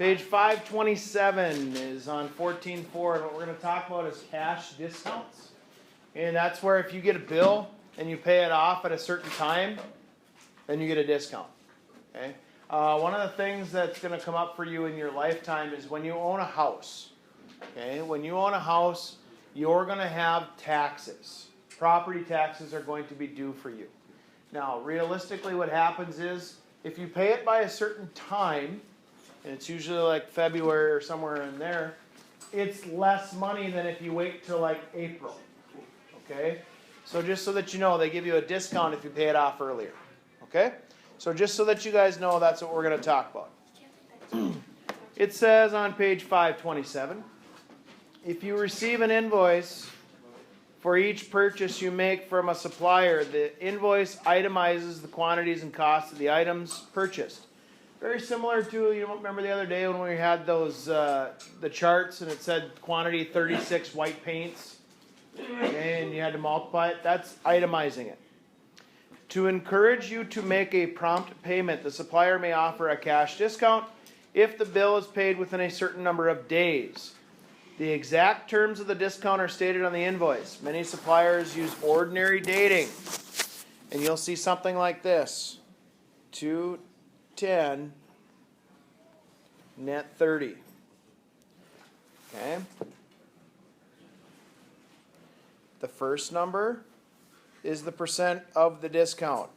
Page 527 is on 14.4, and what we're going to talk about is cash discounts. And that's where if you get a bill and you pay it off at a certain time, then you get a discount. Okay. One of the things that's going to come up for you in your lifetime is when you own a house. Okay. When you own a house, you're going to have taxes. Property taxes are going to be due for you. Now, realistically, what happens is if you pay it by a certain time, and it's usually like February or somewhere in there, it's less money than if you wait till like April. Okay? So just so that you know, they give you a discount if you pay it off earlier. Okay? So just so that you guys know, that's what we're going to talk about. It says on page 527, if you receive an invoice for each purchase you make from a supplier, the invoice itemizes the quantities and costs of the items purchased. Very similar to, you remember the other day when we had those, the charts and it said quantity 36 white paints, and you had to multiply it? That's itemizing it. To encourage you to make a prompt payment, the supplier may offer a cash discount if the bill is paid within a certain number of days. The exact terms of the discount are stated on the invoice. Many suppliers use ordinary dating, and you'll see something like this. 2/10 net 30. Okay. The first number is the percent of the discount.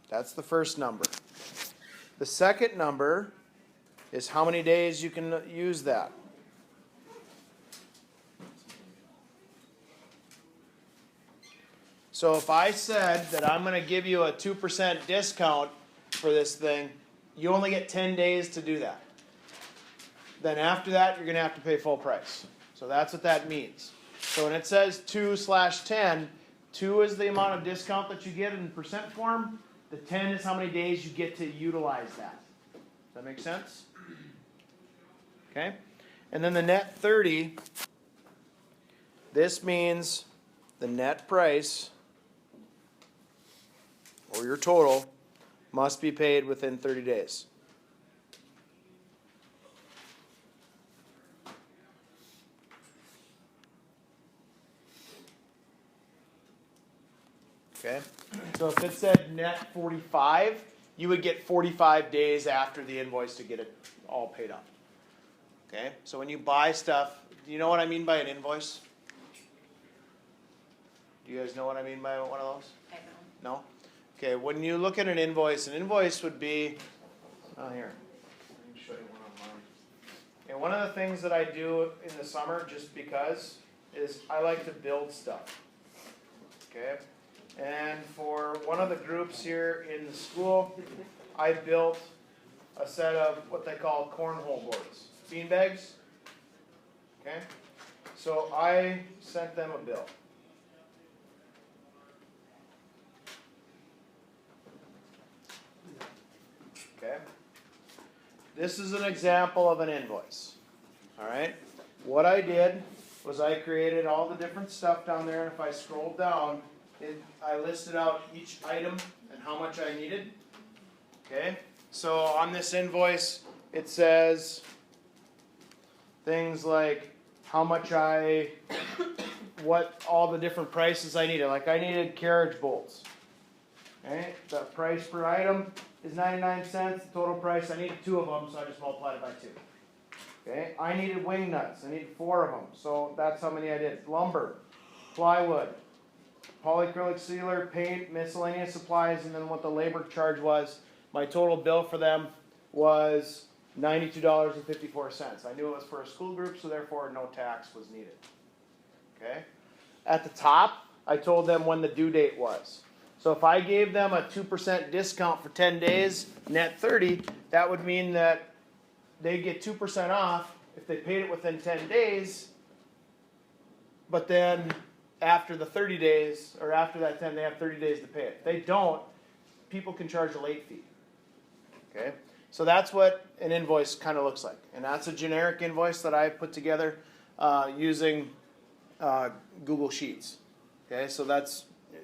That's the first number. The second number is how many days you can use that. So if I said that I'm going to give you a 2% discount for this thing, you only get 10 days to do that. Then after that, you're going to have to pay full price. So that's what that means. So when it says 2/10, 2 is the amount of discount that you get in percent form. The 10 is how many days you get to utilize that. Does that make sense? Okay. And then the net 30, this means the net price, or your total, must be paid within 30 days. Okay? So if it said net 45, you would get 45 days after the invoice to get it all paid up. Okay? So when you buy stuff, do you know what I mean by an invoice? Do you guys know what I mean by one of those? I don't. No? Okay, when you look at an invoice would be, oh here, let me show you one on mine. And one of the things that I do in the summer, just because, is I like to build stuff. Okay? And for one of the groups here in the school, I built a set of what they call cornhole boards. Bean bags. Okay? So I sent them a bill. Okay? This is an example of an invoice. Alright? What I did was I created all the different stuff down there, and if I scroll down, I listed out each item and how much I needed. Okay? So on this invoice, it says things like how much what all the different prices I needed. Like I needed carriage bolts. Okay? The price per item is 99 cents. The total price, I needed 2 of them, so I just multiplied it by 2. Okay? I needed wing nuts. I needed 4 of them, so that's how many I did. Lumber, plywood, polyacrylic sealer, paint, miscellaneous supplies, and then what the labor charge was. My total bill for them was $92.54. I knew it was for a school group, so therefore no tax was needed. Okay? At the top, I told them when the due date was. So if I gave them a 2% discount for 10 days, net 30, that would mean that they get 2% off if they paid it within 10 days, but then after the 30 days, or after that 10, they have 30 days to pay it. If they don't, people can charge a late fee. Okay? So that's what an invoice kind of looks like. And that's a generic invoice that I put together using Google Sheets. Okay? So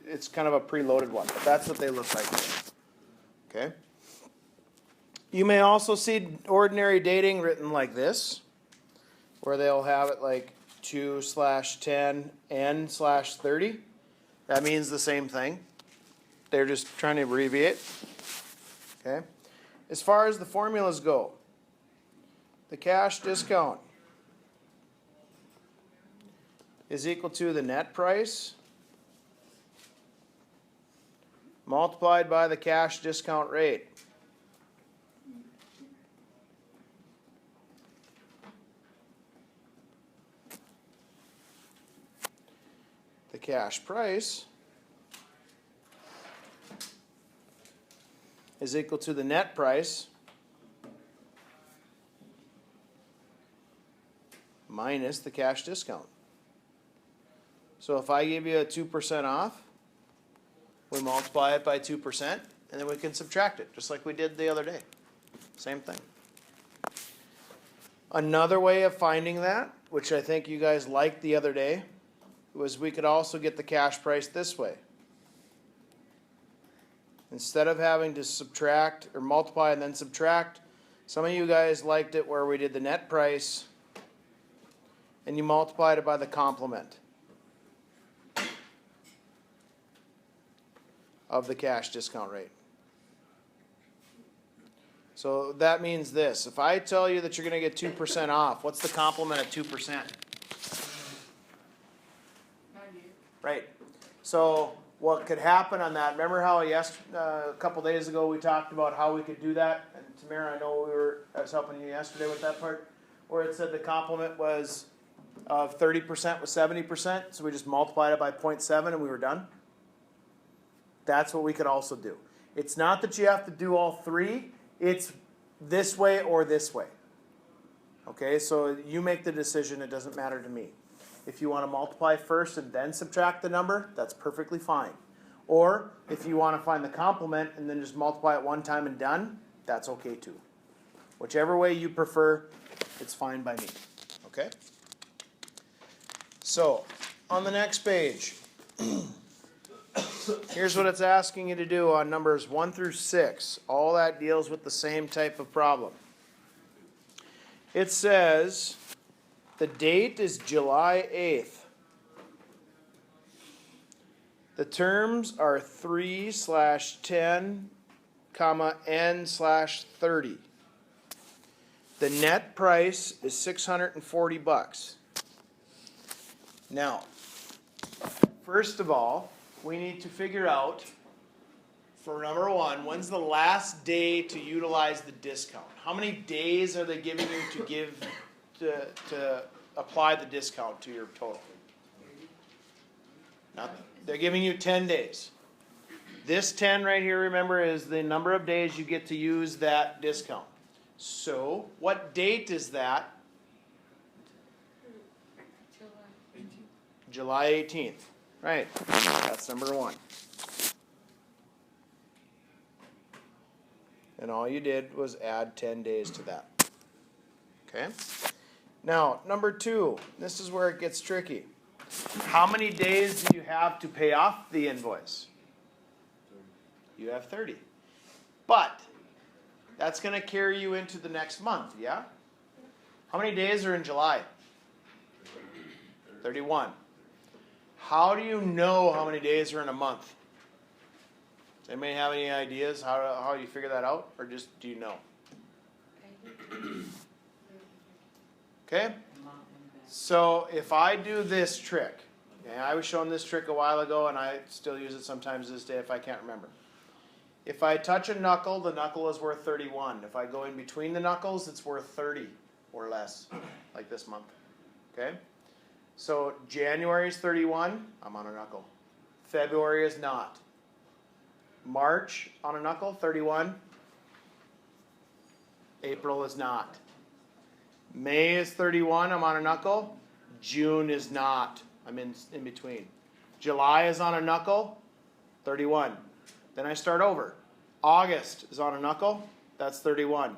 it's kind of a preloaded one, but that's what they look like. Okay? You may also see ordinary dating written like this, where they'll have it like 2/10 N/30. That means the same thing. They're just trying to abbreviate. Okay. As far as the formulas go, the cash discount is equal to the net price multiplied by the cash discount rate. The cash price is equal to the net price minus the cash discount. So if I give you a 2% off, we multiply it by 2%, and then we can subtract it, just like we did the other day. Same thing. Another way of finding that, which I think you guys liked the other day, was we could also get the cash price this way. Instead of having to subtract or multiply and then subtract, some of you guys liked it where we did the net price and you multiplied it by the complement of the cash discount rate. So that means this. If I tell you that you're going to get 2% off, what's the complement of 2%? Right. So what could happen on that, remember how a couple days ago we talked about how we could do that? And Tamara, I know I was helping you yesterday with that part, where it said the complement was of 30% was 70%, so we just multiplied it by 0.7 and we were done. That's what we could also do. It's not that you have to do all three, it's this way or this way. Okay, so you make the decision, it doesn't matter to me. If you want to multiply first and then subtract the number, that's perfectly fine. Or if you want to find the complement and then just multiply it one time and done, that's okay too. Whichever way you prefer, it's fine by me. Okay? So, on the next page, here's what it's asking you to do on numbers 1 through 6. All that deals with the same type of problem. It says the date is July 8th. The terms are 3/10, N/30. The net price is $640. Now, first of all, we need to figure out, for number one, when's the last day to utilize the discount? How many days are they giving you to apply the discount to your total? Nothing. They're giving you 10 days. This 10 right here, remember, is the number of days you get to use that discount. So, what date is that? July 18th. Right. That's number one. And all you did was add 10 days to that. Okay? Now, number two, this is where it gets tricky. How many days do you have to pay off the invoice? You have 30. But that's going to carry you into the next month, yeah? How many days are in July? 31. How do you know how many days are in a month? Does anybody have any ideas how you figure that out? Or just do you know? Okay? So if I do this trick, okay, I was shown this trick a while ago and I still use it sometimes this day if I can't remember. If I touch a knuckle, the knuckle is worth 31. If I go in between the knuckles, it's worth 30 or less, like this month. Okay? So January is 31, I'm on a knuckle. February is not. March on a knuckle, 31. April is not. May is 31, I'm on a knuckle. June is not. I'm in between. July is on a knuckle, 31. Then I start over. August is on a knuckle, that's 31.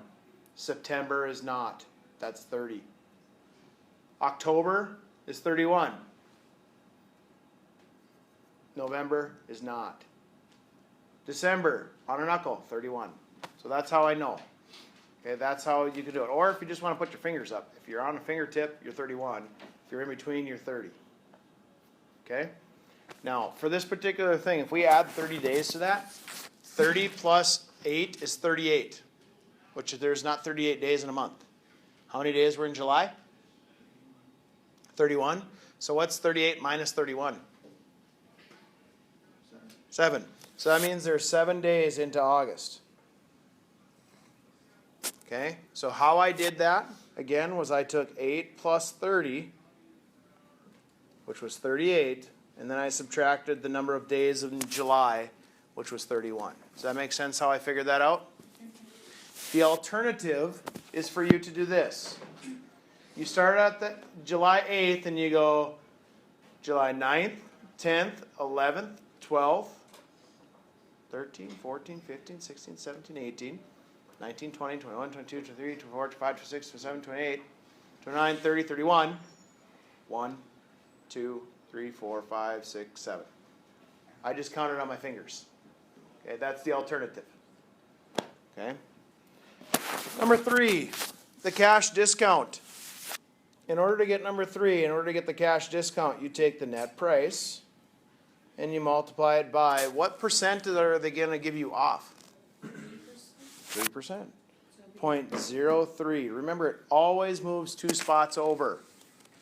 September is not, that's 30. October is 31. November is not. December, on a knuckle, 31. So that's how I know. Okay, that's how you can do it. Or if you just want to put your fingers up. If you're on a fingertip, you're 31. If you're in between, you're 30. Okay? Now, for this particular thing, if we add 30 days to that, 30 plus 8 is 38, which there's not 38 days in a month. How many days were in July? 31. So what's 38 minus 31? 7. So that means there's 7 days into August. Okay, so how I did that, again, was I took 8 plus 30, which was 38, and then I subtracted the number of days in July, which was 31. Does that make sense how I figured that out? The alternative is for you to do this. You start at the July 8th and you go July 9th, 10th, 11th, 12th, 13, 14, 15, 16, 17, 18, 19, 20, 21, 22, 23, 24, 25, 26, 27, 28, 29, 30, 31. 1, 2, 3, 4, 5, 6, 7. I just counted on my fingers. Okay, that's the alternative. Okay. Number 3, the cash discount. In order to get number 3, in order to get the cash discount, you take the net price and you multiply it by what percent are they going to give you off? 3%. 0.03. Remember, it always moves 2 spots over.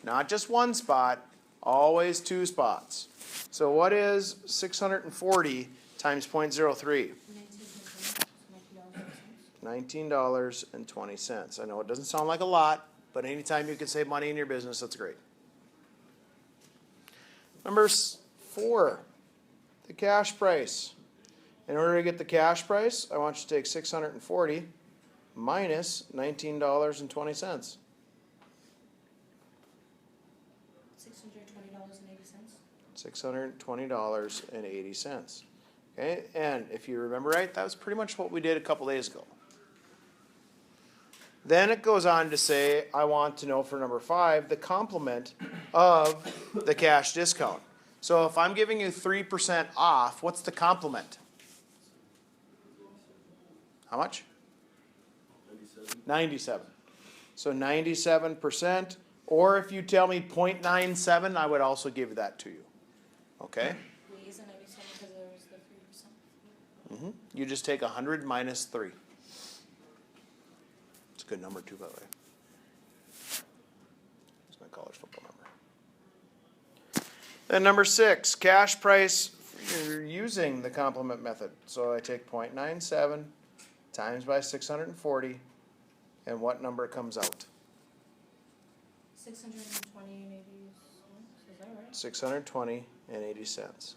Not just 1 spot, always 2 spots. So what is 640 times 0.03? $19.20. I know it doesn't sound like a lot, but anytime you can save money in your business, that's great. Number 4, the cash price. In order to get the cash price, I want you to take 640 minus $19.20. $620.80. $620.80. Okay, and if you remember right, that was pretty much what we did a couple days ago. Then it goes on to say, I want to know for number 5, the complement of the cash discount. So if I'm giving you 3% off, what's the complement? How much? 97. So 97%, or if you tell me 0.97, I would also give that to you. Okay? Wait, isn't 97 because there was the 3%? You just take 100 minus 3. It's a good number too, by the way. It's my college football number. Then number 6, cash price. You're using the complement method. So I take 0.97 times by 640, and what number comes out? 620.80. Is that right? 620.80 cents.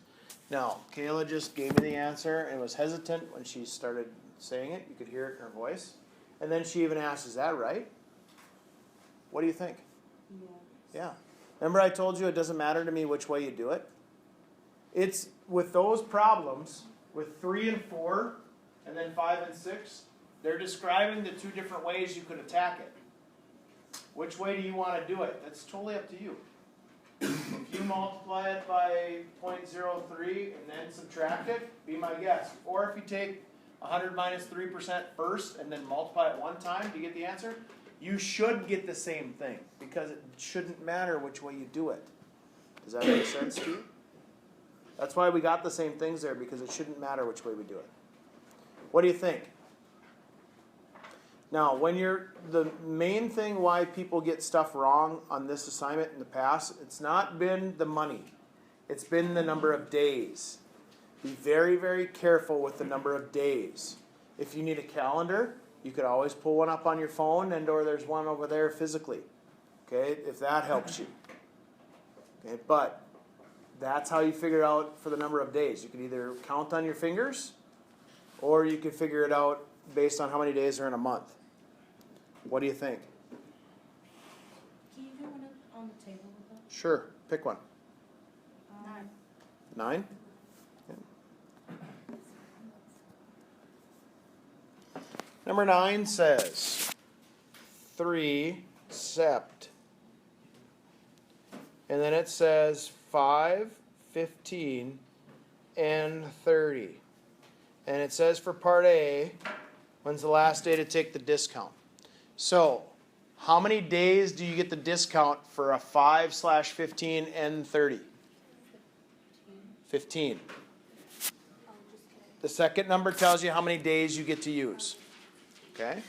Now, Kayla just gave me the answer and was hesitant when she started saying it. You could hear it in her voice. And then she even asked, is that right? What do you think? Yeah. Remember I told you it doesn't matter to me which way you do it? It's with those problems, with 3 and 4, and then 5 and 6, they're describing the 2 different ways you could attack it. Which way do you want to do it? That's totally up to you. If you multiply it by 0.03 and then subtract it, be my guest. Or if you take 100 minus 3% first and then multiply it 1 time to get the answer, you should get the same thing because it shouldn't matter which way you do it. Does that make sense to you? That's why we got the same things there, because it shouldn't matter which way we do it. What do you think? Now, the main thing why people get stuff wrong on this assignment in the past, it's not been the money. It's been the number of days. Be very, very careful with the number of days. If you need a calendar, you could always pull one up on your phone, or there's one over there physically. Okay, if that helps you. Okay, but that's how you figure out for the number of days. You can either count on your fingers, or you can figure it out based on how many days are in a month. What do you think? Can you do one on the table with that? Sure, pick one. 9. 9? Okay. Number 9 says 3 sept. And then it says 5, 15, and 30. And it says for part A, When's the last day to take the discount? So, how many days do you get the discount for a 5/15 and 30? 15. The second number tells you how many days you get to use. Okay?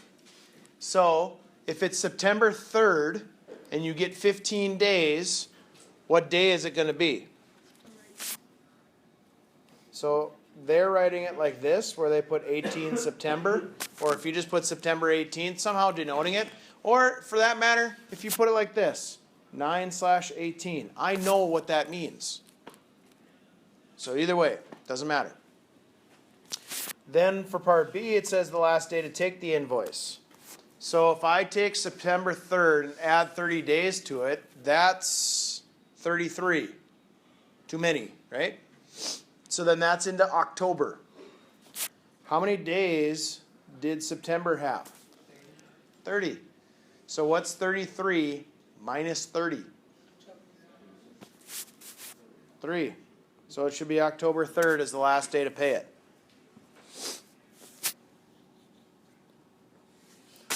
So, if it's September 3rd and you get 15 days, what day is it going to be? So, they're writing it like this, where they put 18 September, or if you just put September 18th, somehow denoting it, or for that matter, if you put it like this, 9/18. I know what that means. So either way, doesn't matter. Then for part B, it says the last day to take the invoice. So if I take September 3rd and add 30 days to it, that's 33. Too many, right? So then that's into October. How many days did September have? 30. So what's 33 minus 30? 3. So it should be October 3rd is the last day to pay it.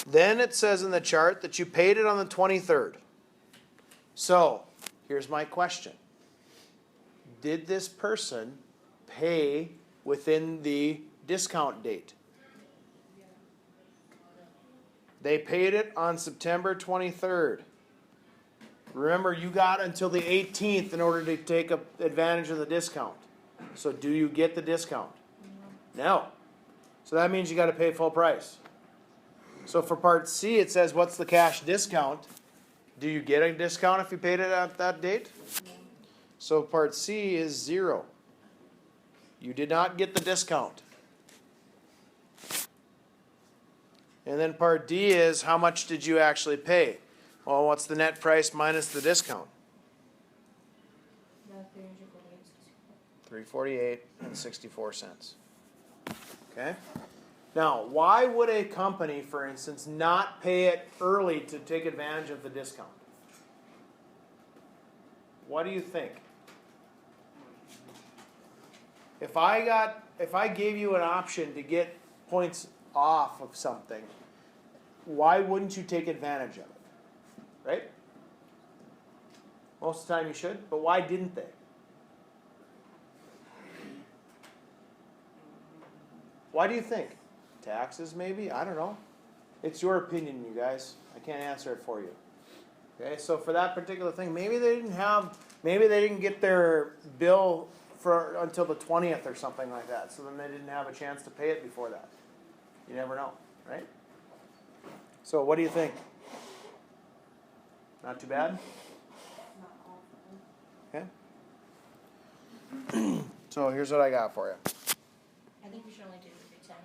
Then it says in the chart that you paid it on the 23rd. So here's my question. Did this person pay within the discount date? They paid it on September 23rd. Remember, you got until the 18th in order to take advantage of the discount. So do you get the discount? No. So that means you got to pay full price. So for part C, it says, what's the cash discount? Do you get a discount if you paid it at that date? So part C is 0. You did not get the discount. And then part D is, how much did you actually pay? Well, what's the net price minus the discount? $348 and 64 cents. Okay? Now, why would a company, for instance, not pay it early to take advantage of the discount? What do you think? If I gave you an option to get points off of something, why wouldn't you take advantage of it? Right? Most of the time you should, but why didn't they? Why do you think? Taxes, maybe? I don't know. It's your opinion, you guys. I can't answer it for you. Okay, so for that particular thing, maybe they didn't get their bill for until the 20th or something like that. So then they didn't have a chance to pay it before that. You never know, right? So what do you think? Not too bad? Okay. So here's what I got for you. I think we should only do 10.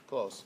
Close.